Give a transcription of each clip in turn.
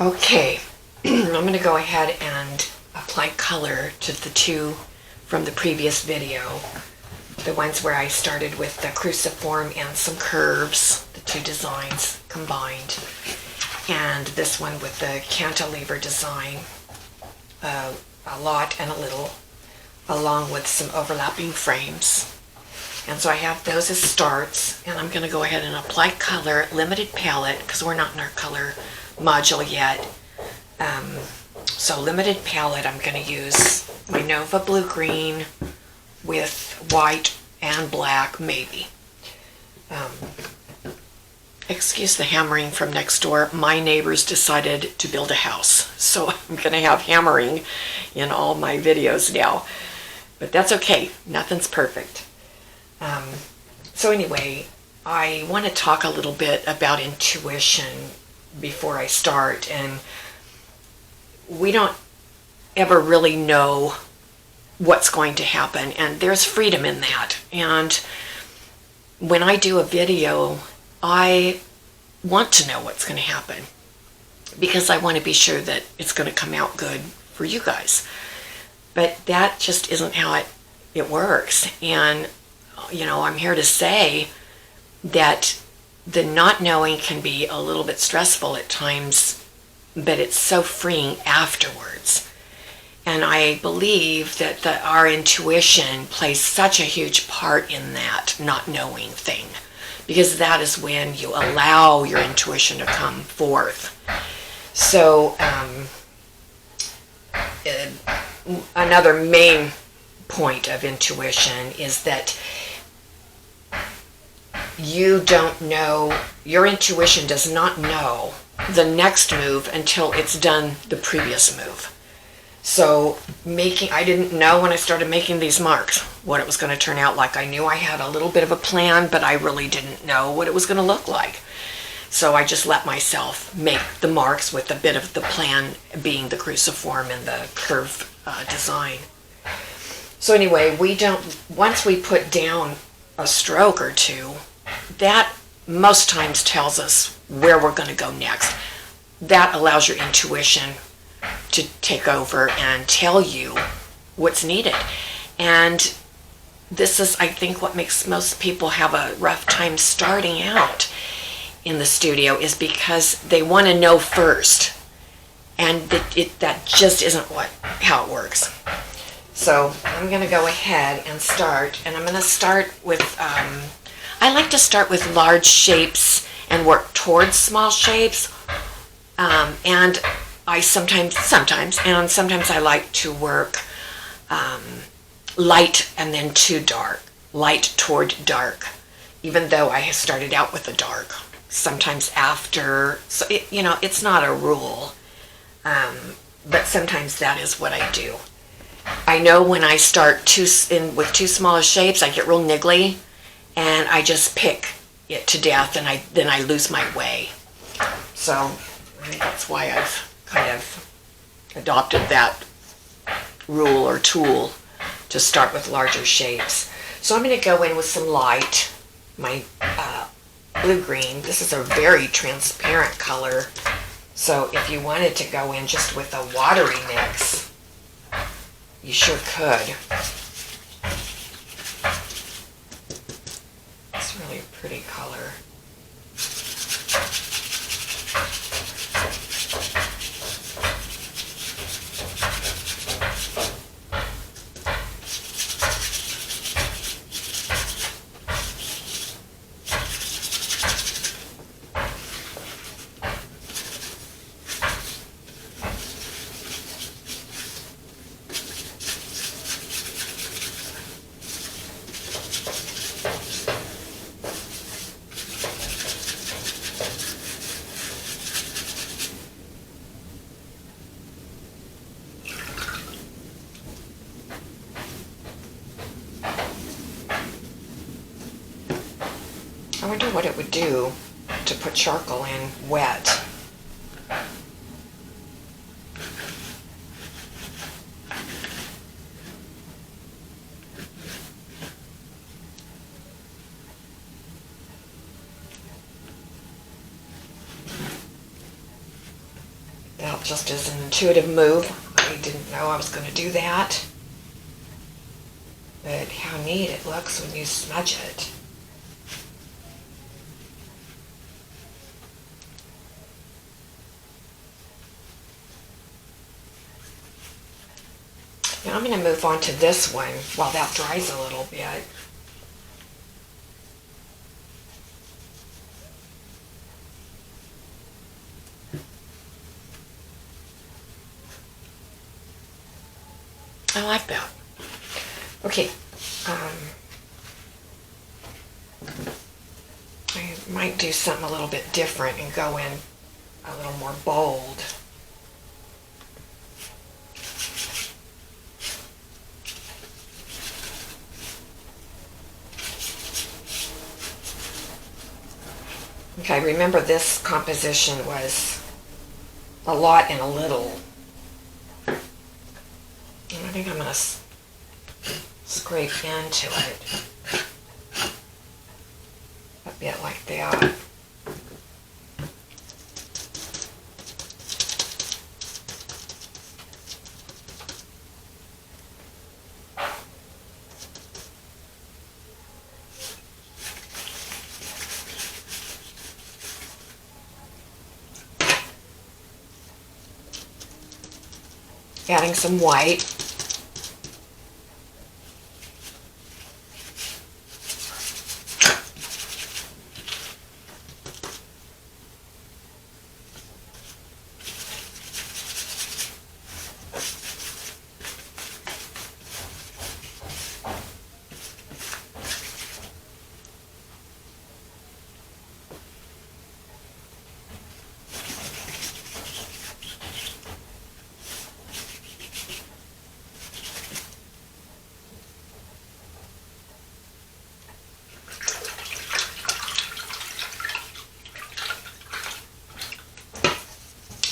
Okay, I'm going to go ahead and apply color to the two from the previous video. The ones where I started with the cruciform and some curves, the two designs combined. And this one with the cantilever design, a lot and a little, along with some overlapping frames. And so I have those as starts, and I'm going to go ahead and apply color, limited palette, because we're not in our color module yet. So limited palette, I'm going to use my Nova Blue Green with white and black, maybe. Excuse the hammering from next door. My neighbors decided to build a house, so I'm going to have hammering in all my videos now. But that's okay. Nothing's perfect. So anyway, I want to talk a little bit about intuition before I start. And we don't ever really know what's going to happen, and there's freedom in that. And when I do a video, I want to know what's going to happen because I want to be sure that it's going to come out good for you guys. But that just isn't how it works. And I'm here to say that the not knowing can be a little bit stressful at times, but it's so freeing afterwards. And I believe that our intuition plays such a huge part in that not knowing thing, because that is when you allow your intuition to come forth. So another main point of intuition is that you don't know, your intuition does not know the next move until it's done the previous move. So I didn't know when I started making these marks what it was going to turn out like. I knew I had a little bit of a plan, but I really didn't know what it was going to look like. So I just let myself make the marks with a bit of the plan being the cruciform and the curve design. So anyway, once we put down a stroke or two, that most times tells us where we're going to go next. That allows your intuition to take over and tell you what's needed. And this is, I think, what makes most people have a rough time starting out in the studio, is because they want to know first. And that just isn't how it works. So I'm going to go ahead and start. And I'm going to start with, I like to start with large shapes and work towards small shapes. And I sometimes I like to work light and then to dark, light toward dark, even though I have started out with the dark. Sometimes after, so it's not a rule, but sometimes that is what I do. I know when I start with too small shapes, I get real niggly, and I just pick it to death, and then I lose my way. So I think that's why I've kind of adopted that rule or tool to start with larger shapes. So I'm going to go in with some light, my blue-green. This is a very transparent color, so if you wanted to go in just with a watery mix, you sure could. It's really a pretty color. I wonder what it would do to put charcoal in wet. Now, just as an intuitive move, I didn't know I was going to do that. But how neat it looks when you smudge it. Now I'm going to move on to this one while that dries a little bit. I like that. Okay. I might do something a little bit different and go in a little more bold. Okay, remember this composition was a lot and a little. And I think I'm going to scrape into it a bit like that. Adding some white.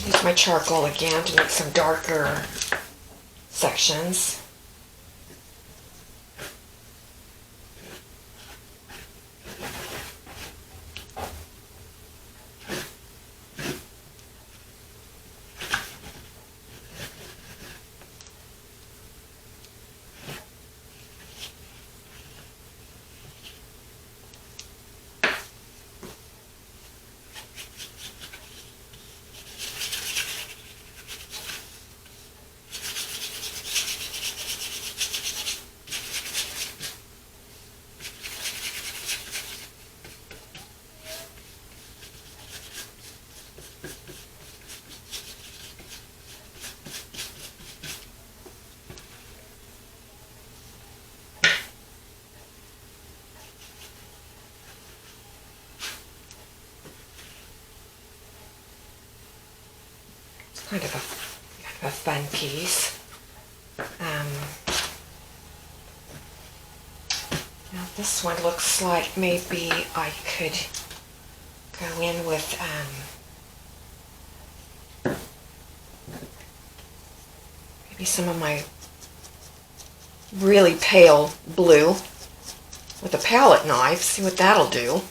Use my charcoal again to make some darker sections. Kind of a fun piece. Now this one looks like maybe I could go in with maybe some of my really pale blue with a palette knife. See what that'll do.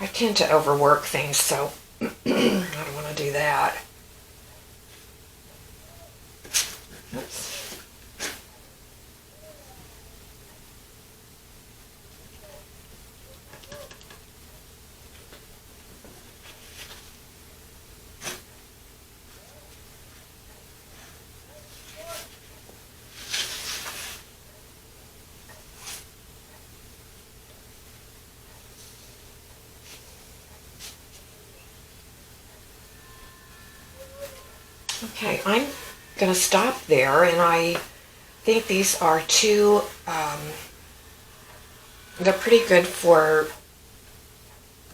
I tend to overwork things, so I don't want to do that. Oops. Okay, I'm going to stop there, and I think these are two, they're pretty good for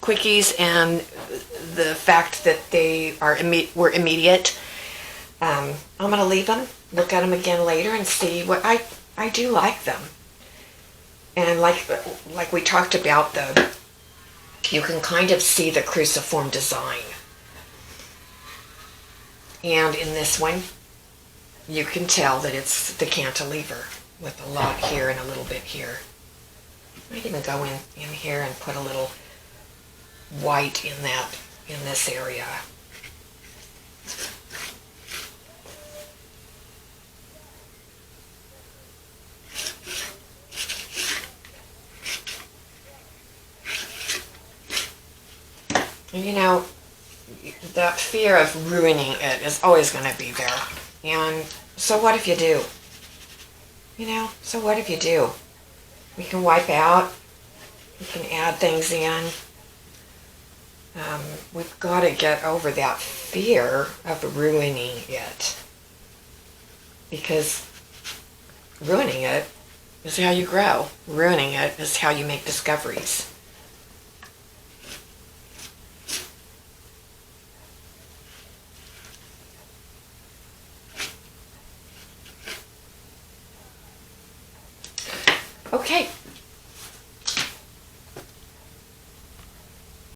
quickies, and the fact that they were immediate. I'm going to leave them, look at them again later, and see what I do like them. And like we talked about, though, you can kind of see the cruciform design. And in this one, you can tell that it's the cantilever with a lot here and a little bit here. I might even go in here and put a little white in this area. And you know, that fear of ruining it is always going to be there. And so what if you do? You know, so what if you do? We can wipe out, we can add things in. We've got to get over that fear of ruining it. Because ruining it is how you grow. Ruining it is how you make discoveries. Okay,